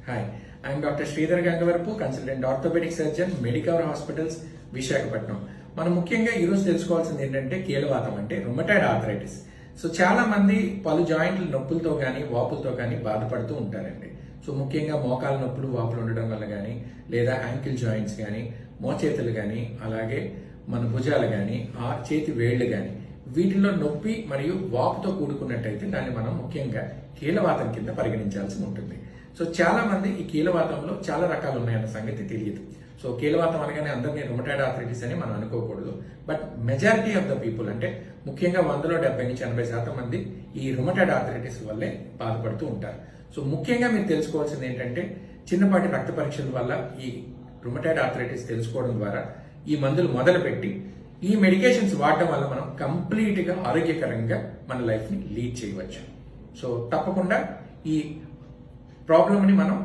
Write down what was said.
Hi, I am Dr. Sridhar Gangavarapu, consultant orthopedic surgeon, Medicover hospitals Visakhapatnam. మనం ముఖ్యంగా ఈరోజు తెలుసుకోవాల్సింది ఏంటంటే కీలవాతం అంటే రుమటాయిడ్ ఆర్థరైటిస్. సో చాలా మంది పలు జాయింట్ల నొప్పులతో కానీ వాపులతో కానీ బాధపడుతూ ఉంటారండి. సో ముఖ్యంగా మోకాల నొప్పులు వాపులు ఉండడం వల్ల కానీ లేదా యాంకిల్ జాయింట్స్ కానీ మోచేతులు కానీ అలాగే మన భుజాలు కానీ ఆ చేతి వేళ్లు కానీ వీటిలో నొప్పి మరియు వాపుతో కూడుకున్నట్టయితే దాన్ని మనం ముఖ్యంగా కీలవాతం కింద పరిగణించాల్సి ఉంటుంది. సో చాలా మంది ఈ కీలవాతంలో చాలా రకాలు ఉన్నాయన్న సంగతి తెలియదు. సో కీలవాతం అనగానే అందరినీ రుమటాయిడ్ ఆర్థరైటిస్ అని మనం అనుకోకూడదు. But majority of the people అంటే ముఖ్యంగా 100లో 70 నుంచి 80% మంది ఈ రుమటాయిడ్ ఆర్థరైటిస్ వల్లే బాధపడుతూ ఉంటారు. సో ముఖ్యంగా మీరు తెలుసుకోవాల్సింది ఏంటంటే చిన్నపాటి రక్త పరీక్షల వల్ల ఈ రుమటాయిడ్ ఆర్థరైటిస్ తెలుసుకోవడం ద్వారా ఈ మందులు మొదలుపెట్టి ఈ మెడికేషన్స్ వాడటం వల్ల మనం కంప్లీట్ గా ఆరోగ్యకరంగా మన లైఫ్ ని లీడ్ చేయవచ్చు. సో తప్పకుండా ఈ ప్రాబ్లమ్ ని మనం